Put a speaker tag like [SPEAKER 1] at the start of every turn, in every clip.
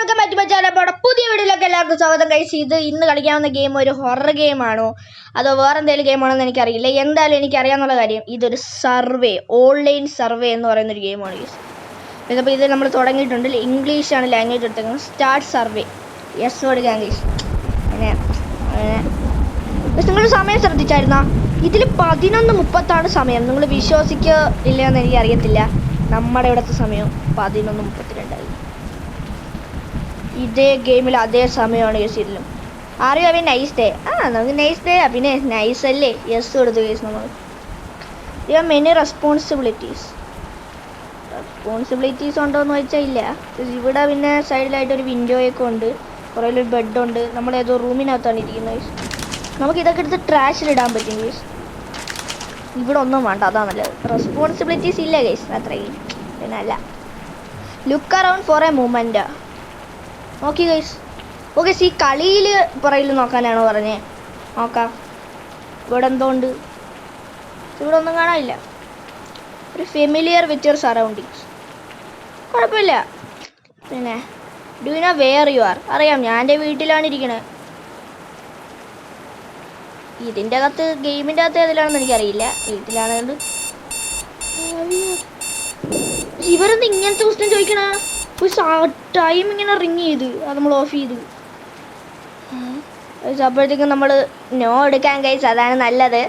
[SPEAKER 1] Welcome back to my channel. അപ്പോൾ പുതിയ വീഡിയോയിലേക്ക് എല്ലാവർക്കും സ്വാഗതം. കഴിച്ച് ഇത് ഇന്ന് കളിക്കാവുന്ന ഗെയിം ഒരു ഹൊറർ ഗെയിമാണോ അതോ വേറെ എന്തെങ്കിലും ഗെയിമാണോ എന്ന് എനിക്കറിയില്ല. എന്തായാലും എനിക്കറിയാവുന്ന കാര്യം ഇതൊരു സർവേ, ഓൺലൈൻ സർവേ എന്ന് പറയുന്നൊരു ഗെയിമാണ്. അപ്പോൾ ഇത് നമ്മൾ തുടങ്ങിയിട്ടുണ്ട്. ഇംഗ്ലീഷാണ് ലാംഗ്വേജ് എടുത്തേക്കുന്നത്. സ്റ്റാർട്ട് സർവേ, യെസ് കൊടുക്കുക ഇംഗ്ലീഷ്. അങ്ങനെ നിങ്ങൾ സമയം ശ്രദ്ധിച്ചായിരുന്നോ? ഇതിൽ 11:30 സമയം. നിങ്ങൾ വിശ്വസിക്കില്ല എന്ന് എനിക്കറിയത്തില്ല. നമ്മുടെ ഇവിടുത്തെ സമയം 11:32. ഇതേ ഗെയിമിൽ അതേ സമയമാണ് യെസ് ഇതിലും. ആരെയോ അവൻ നൈസ് ഡേ. നമുക്ക് നൈസ് ഡേ. പിന്നെ നൈസ് അല്ലേ, യെസ് കൊടുത്തു കേസ്. നമ്മൾ മെനി റെസ്പോൺസിബിലിറ്റീസ് ഉണ്ടോ എന്ന് വെച്ചാൽ ഇല്ല. ഇവിടെ പിന്നെ സൈഡിലായിട്ടൊരു വിൻഡോയൊക്കെ ഉണ്ട്, കുറേ ഒരു ബെഡുണ്ട്. നമ്മളേതോ റൂമിനകത്താണ് ഇരിക്കുന്നത് കേസ്. നമുക്ക് ഇതൊക്കെ എടുത്ത് ട്രാഷിലിടാൻ പറ്റും കേസ്. ഇവിടെ ഒന്നും വേണ്ട, അതാ നല്ലത്. റെസ്പോൺസിബിലിറ്റീസ് ഇല്ല കേസ്, അത്രയും. പിന്നെ അല്ല, look around for a moment. Okay guys, okay. ഈ കളിയിൽ പുറകിൽ നോക്കാനാണോ പറഞ്ഞേ? നോക്കാം. ഇവിടെ എന്തോ ഉണ്ട്? ഇവിടെ ഒന്നും കാണാനില്ല. ഒരു ഫെമിലിയർ വിത്ത് യുവർ സറൗണ്ടിങ്സ്, കുഴപ്പമില്ല. പിന്നെ do you know where you are? അറിയാം, ഞാൻ എൻ്റെ വീട്ടിലാണ് ഇരിക്കണത്. ഇതിൻ്റെ അകത്ത്, ഗെയിമിൻ്റെ അകത്ത് ഏതിലാണെന്ന് എനിക്കറിയില്ല. വീട്ടിലാണെന്നുണ്ട്. ഇവരെന്ത് ഇങ്ങനത്തെ ക്വസ്റ്റ്യൻ ചോദിക്കണ? ടൈം ഇങ്ങനെ റിങ് ചെയ്ത് അത് നമ്മൾ ഓഫ് ചെയ്ത്. അപ്പോഴത്തേക്കും നമ്മൾ നോ എടുക്കാൻ കഴിച്ച്, അതാണ് നല്ലത്.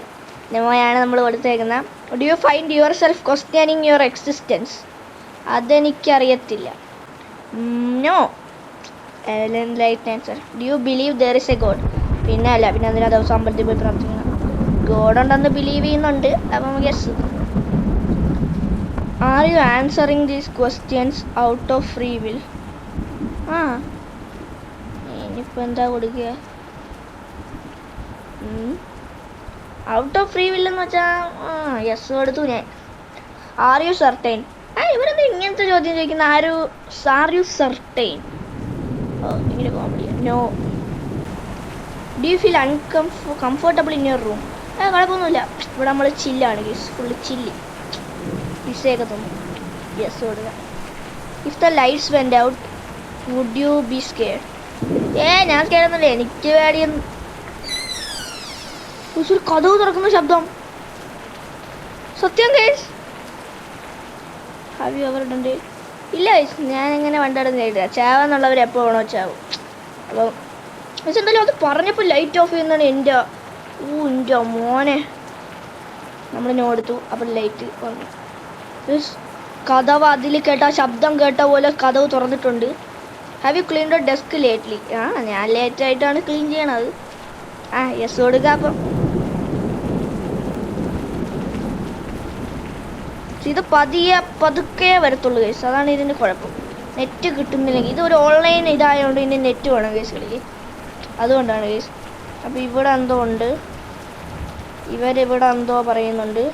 [SPEAKER 1] നോയാണ് നമ്മൾ കൊടുത്തേക്കുന്നത്. Do you find yourself questioning your existence? അതെനിക്കറിയത്തില്ല. No. Right answer. Do you believe there is a god? പിന്നെ അല്ല, പിന്നെ അതിനാ ദിവസം അമ്പലത്തിൽ പോയി പ്രാർത്ഥിക്കണം. ഗോഡ് ഉണ്ടെന്ന് ബിലീവ് ചെയ്യുന്നുണ്ട്. അപ്പം yes. Are you answering these questions out of free will? ഇനിയിപ്പോൾ എന്താ കൊടുക്കുക? ഔട്ട് ഓഫ് ഫ്രീ വിൽ എന്ന് വെച്ചാൽ യെസ് കൊടുത്തു ഞാൻ. Are you certain? ഇവരെന്താ ഇങ്ങനത്തെ ചോദ്യം ചോദിക്കുന്ന? Are you certain? ഇങ്ങനെ comedy. No. Do you feel comfortable in your room? കുഴപ്പമൊന്നുമില്ല, ഇവിടെ നമ്മൾ ചില്ലാണ് ഗീസ്, ഫുള്ള് ചില്ലി. പിസയൊക്കെ തോന്നും. യെസ് കൊടുക്കുക. If the lights went out would you be scared? ഞാൻ സ്കെയർഡൊന്നുമില്ല, എനിക്ക് പേടിയൊന്നും. ഒരു കഥവ് തുറക്കുന്ന ശബ്ദം. സത്യം guys. Have you ever done it? ഇല്ല ഗൈസ്, ഞാൻ എങ്ങനെ വണ്ടിടുന്നില്ല. ചാവെന്നുള്ളവർ എപ്പോൾ വേണോ ചാവും. അപ്പോൾ പക്ഷെ എന്തായാലും അത് പറഞ്ഞപ്പോൾ ലൈറ്റ് ഓഫ് ചെയ്യുന്നതാണ് എൻ്റെ മോനെ. നമ്മൾ നോ എടുത്തു, അപ്പോൾ ലൈറ്റ് വന്നു. കഥവ് അതിൽ കേട്ട ശബ്ദം കേട്ട പോലെ കഥവ് തുറന്നിട്ടുണ്ട്. Have you clean your desk lately? ഞാൻ ലേറ്റായിട്ടാണ് ക്ലീൻ ചെയ്യണത്. യെസ് കൊടുക്കുക. അപ്പം ഇത് പതുക്കെ വരത്തുള്ളൂ കേസ്, അതാണ് ഇതിൻ്റെ കുഴപ്പം. നെറ്റ് കിട്ടുന്നില്ലെങ്കിൽ, ഇതൊരു ഓൺലൈൻ ഇതായതുകൊണ്ട് ഇതിൻ്റെ നെറ്റ് വേണം കേസുകളിൽ, അതുകൊണ്ടാണ് കേസ്. അപ്പോൾ ഇവിടെ എന്തോ ഉണ്ട്, ഇവരിവിടെ എന്തോ പറയുന്നുണ്ട്.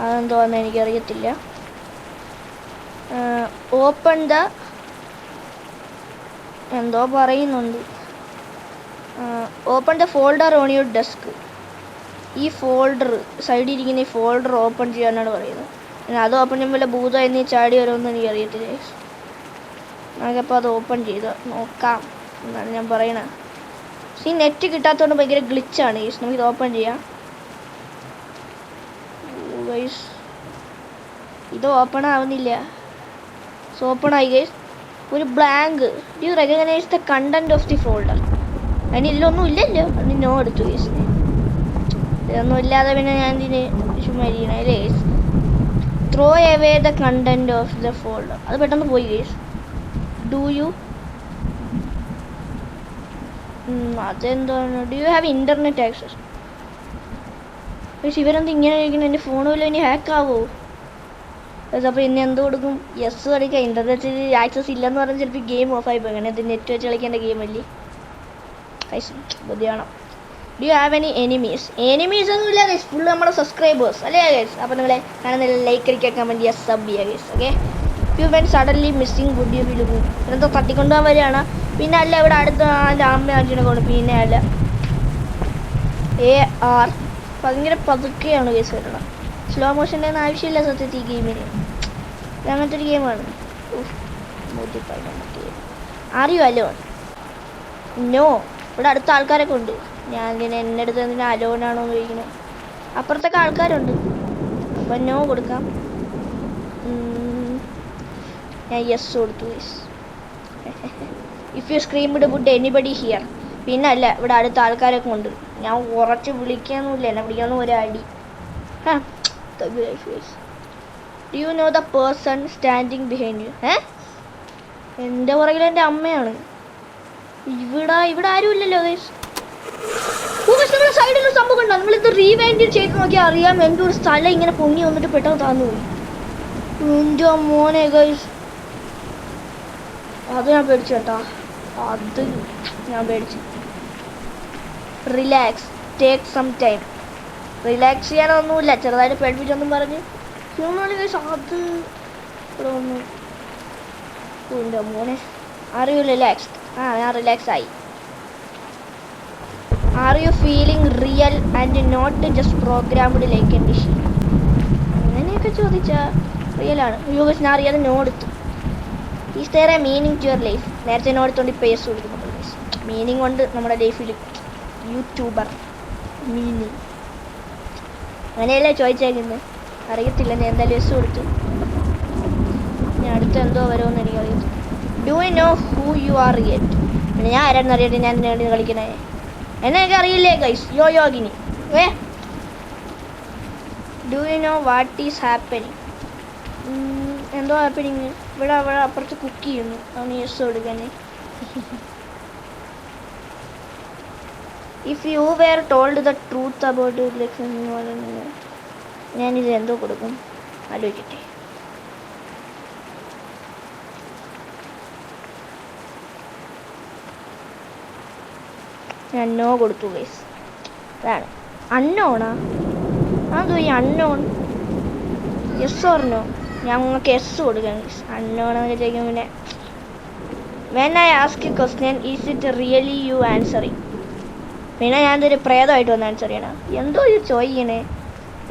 [SPEAKER 1] അതെന്തോ എന്ന് എനിക്കറിയത്തില്ല. ഓപ്പൺ ദ എന്തോ പറയുന്നുണ്ട്. Open the folder on your desk. ഈ ഫോൾഡർ, സൈഡിൽ ഇരിക്കുന്ന ഈ ഫോൾഡർ ഓപ്പൺ ചെയ്യാനാണ് പറയുന്നത്. അത് ഓപ്പൺ ചെയ്യുമ്പോൾ ഭൂതം എന്നീ ചാടി വരുമെന്ന് എനിക്കറിയത്തില്ല. നമുക്കപ്പോൾ അത് ഓപ്പൺ ചെയ്ത് നോക്കാം എന്നാണ് ഞാൻ പറയണത്. ഈ നെറ്റ് കിട്ടാത്തതുകൊണ്ട് ഭയങ്കര ഗ്ലിച്ചാണ് ഗൈസ്. നമുക്കിത് ഓപ്പൺ ചെയ്യാം ഗൈസ്. ഇത് ഓപ്പൺ ആവുന്നില്ല. ഓപ്പൺ ആയി ഗൈസ്. ഒരു blank. Do you recognise the content of the folder? അതിന് ഇതിലൊന്നും ഇല്ലല്ലോ. അതിന് നോ എടുത്തു ഗൈസ്. ഇതൊന്നും ഇല്ലാതെ പിന്നെ ഞാൻ ഇതിന് ചുമ്മാ ഇരിക്കണം അല്ലേ guys. Throw away the content of the folder. അത് പെട്ടെന്ന് പോയി ഗൈസ്. ഡു യു അതെന്താണ്? Do you have internet access? പക്ഷെ ഇവരെന്ത് ഇങ്ങനെ ഇരിക്കണം? എൻ്റെ ഫോണിൽ ഇനി ഹാക്ക് ആവുമോ? അപ്പോൾ ഇനി എന്ത് കൊടുക്കും? യെസ് കളിക്കുക. ഇൻ്റർനെറ്റിൽ ആക്സസ് ഇല്ലെന്ന് പറഞ്ഞാൽ ചിലപ്പോൾ ഗെയിം ഓഫായി പോയി. അങ്ങനെ ഇത് നെറ്റ് വെച്ച് കളിക്കേണ്ട ഗെയിമല്ലേ ഗൈസ്, ബുദ്ധിയാണോ? Do you have any enemies? Enemies ഒന്നുമില്ല ഗൈസ്, ഫുള്ള് നമ്മുടെ സബ്സ്ക്രൈബേഴ്സ് അല്ലേ ഗൈസ്. അപ്പോൾ നിങ്ങളെ കാണുന്നില്ല, ലൈക്ക് അടിക്കുക, കമൻറ്റ് ചെയ്യുക, സബ് ചെയ്യുക guys. Okay. You when suddenly missing would you will go? എന്തോ തട്ടിക്കൊണ്ടുപോകാൻ വരികയാണ്. പിന്നെ അല്ല, ഇവിടെ അടുത്ത അമ്മ അച്ഛനെ കൊണ്ട്. പിന്നെ അല്ല, AR ഭയങ്കര പതുക്കെയാണ് കേസ് വരണം. സ്ലോ മോഷൻ്റെ ഒന്നും ആവശ്യമില്ല സത്യത്തിൽ ഈ ഗെയിമിന്. അങ്ങനത്തെ ഒരു ഗെയിമാണ്. അറിയോ അലോൺ? നോ. ഇവിടെ അടുത്ത ആൾക്കാരൊക്കെ ഉണ്ട്. ഞാൻ ഇങ്ങനെ എൻ്റെ അടുത്ത് എന്തിനാ അലോണാണോ എന്ന് ചോദിക്കുന്നത്. അപ്പുറത്തൊക്കെ ആൾക്കാരുണ്ട്. അപ്പം നോ കൊടുക്കാം. ഞാൻ യെസ് കൊടുത്തു. If you screamed would anybody hear. പിന്നെ അല്ല, ഇവിടെ അടുത്ത ആൾക്കാരൊക്കെ ഉണ്ട്. ഞാൻ ഉറച്ച് വിളിക്കാനൊന്നുമില്ല, എന്നെ വിളിക്കാനും ഒരടി. Do you know the person standing behind you? എൻ്റെ പുറകിൽ എൻ്റെ അമ്മയാണ്. ഇവിടെ ആരും ഇല്ലല്ലോ ഗൈസ്. നമ്മുടെ സൈഡിൽ ഒരു സംഭവം ഉണ്ടോ? നമ്മളിത് റീവൈൻഡ് ചെയ്ത് നോക്കിയാൽ അറിയാം. എൻ്റെ ഒരു സ്ഥലം ഇങ്ങനെ പൊങ്ങി വന്നിട്ട് പെട്ടെന്ന് താന്നു പോയി. എൻ്റെ മോനെ ഗൈസ്, അത് ഞാൻ പേടിച്ചു കേട്ടോ. അത് ഞാൻ പേടിച്ചു. Relax, take some time. Relax ചെയ്യാനൊന്നുമില്ല, ചെറുതായിട്ട് പേടിപ്പിച്ചൊന്നും പറഞ്ഞ് ഗൈസ്. അത് ഇവിടെ വന്നു. എൻ്റെ മോനെ, ആർ യു റിലാക്സ്ഡ്? ഞാൻ റിലാക്സ് ആയി. Are you feeling real and not just programmed like a machine? അങ്ങനെയൊക്കെ ചോദിച്ചാൽ റിയലാണ്. ഗൈസ് ഞാൻ അറിയാതെ നോ എടുത്തു. Is there a meaning to your life? നേരത്തെ നോ എടുത്തോണ്ട് ഇപ്പോൾ യെസ് കൊടുക്കുന്നുണ്ട്. മീനിങ് കൊണ്ട് നമ്മുടെ ലൈഫിൽ യൂട്യൂബർ മീനിങ് അങ്ങനെയല്ലേ ചോദിച്ചേക്കുന്നത്? അറിയത്തില്ല. ഞാൻ എന്തായാലും യെസ് കൊടുത്തു. ഞാൻ അടുത്ത് എന്തോ വരുമെന്ന് എനിക്കറിയത്തില്ല. Do you know who you are real? പിന്നെ ഞാൻ ആരാണെന്ന് അറിയട്ടെ. ഞാൻ ഇതിനുവേണ്ടി കളിക്കണേ. എന്നെ എനിക്ക് അറിയില്ലേ guys. Yogini. Do you know what is happening? എന്തോ ഹാപ്പനിങ്? ഇവിടെ അപ്പുറത്ത് കുക്ക് ചെയ്യുന്നു. അവന് യെസ് കൊടുക്കാനേ. If you were told the truth about ഞാനിത് എന്തോ കൊടുക്കും ആലോചിക്കട്ടെ. ഞാൻ നോ കൊടുത്തു ഗൈസ്. അതാണ് അൺനോണാ. അതോ ഈ അൺനോൺ യെസ് ഓർ നോ? ഞാൻ നിങ്ങൾക്ക് യെസ് കൊടുക്കാം ഗൈസ്. അൺനോണെന്നൊക്കെ ചോദിക്കും. പിന്നെ when I ask A question is it really you answering? പിന്നെ ഞാൻ ഇതൊരു പ്രേതമായിട്ട് വന്ന് ആൻസർ ചെയ്യണം. എന്തോ ഇത് ചോദിക്കണേ.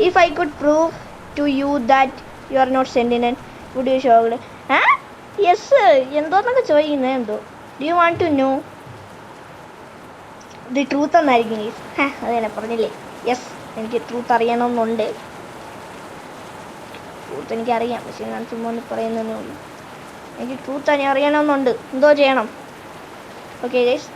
[SPEAKER 1] If I could prove to you that you are not sentinel would you show? Yes എന്തോന്നൊക്കെ ചോദിക്കുന്നത് എന്തോ. Do you want to know the truth എന്നായിരിക്കും ഗൈസ്. അത് തന്നെ പറഞ്ഞില്ലേ. യെസ്, എനിക്ക് ട്രൂത്ത് അറിയണമെന്നുണ്ട്. ട്രൂത്ത് എനിക്കറിയാം, പക്ഷേ ഞാൻ ചുമ്മാ ഒന്ന് പറയുന്നതേ ഉള്ളൂ. എനിക്ക് ട്രൂത്ത് അറിയണമെന്നുണ്ട്. എന്തോ ചെയ്യണം? ഓക്കെ ഗൈസ്,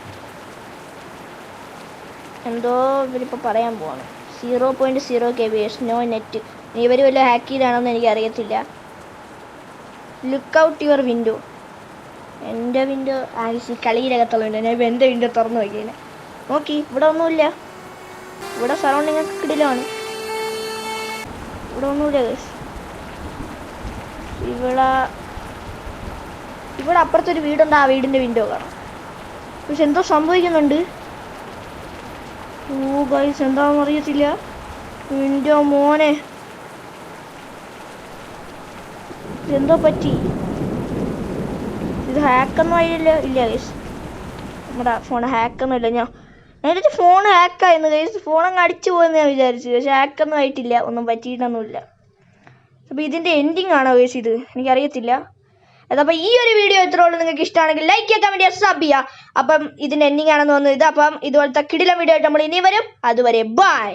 [SPEAKER 1] എന്തോ ഇവരിപ്പോൾ പറയാൻ പോവാണ്. 0.0 kbs നോ നെറ്റ്. ഇവർ വല്ല ഹാക്ക് ചെയ്താണോന്ന് എനിക്കറിയത്തില്ല. Look out your window. എൻ്റെ വിൻഡോ കളിയിലകത്തുള്ള വിൻഡോ. ഞാൻ എൻ്റെ വിൻഡോ തുറന്നു വയ്ക്കില്ല. നോക്കി, ഇവിടെ ഒന്നുമില്ല. ഇവിടെ സറൗണ്ടിങ് ഒക്കെ കിടിലാണ്. ഇവിടെ ഒന്നുമില്ല ഗൈസ്. ഇവിടെ അപ്പുറത്തൊരു വീടുണ്ട്. ആ വീടിൻ്റെ വിൻഡോ കാണാം. പക്ഷെ എന്തോ സംഭവിക്കുന്നുണ്ട്. ഓ ഗൈസ്, എന്താണെന്ന് അറിയത്തില്ല. എൻ്റെ മോനെ, എന്തോ പറ്റി? ഇത് ഹാക്കൊന്നും ആയില്ല. ഇല്ല ഗൈസ്, നമ്മുടെ ഫോൺ ഹാക്കൊന്നും ഇല്ല. ഞാൻ വിചാരിച്ചു ഫോൺ ഹാക്കായിരുന്നു ഗൈസ്. ഫോണങ്ങ് അടിച്ചു പോയെന്ന് ഞാൻ വിചാരിച്ചു. പക്ഷെ ഹാക്കൊന്നും ആയിട്ടില്ല. ഒന്നും പറ്റിയിട്ടൊന്നുമില്ല. അപ്പോൾ ഇതിൻ്റെ എൻഡിങ് ആണോ ഗൈസ് ഇത്? എനിക്കറിയത്തില്ല. അതപ്പോൾ ഈ ഒരു വീഡിയോ ഇത്രേ ഉള്ളൂ. നിങ്ങൾക്ക് ഇഷ്ടമാണെങ്കിൽ ലൈക്ക് ചെയ്യുക, കമൻറ്റ് ചെയ്യുക, സബ് ചെയ്യുക. അപ്പം ഇതിൻ്റെ എൻഡിങ് ആണെന്ന് തോന്നുന്നത് ഇത്. അപ്പം ഇതുപോലത്തെ കിടിലം വീഡിയോ ആയിട്ട് നമ്മൾ ഇനി വരും. അതുവരെ ബൈ.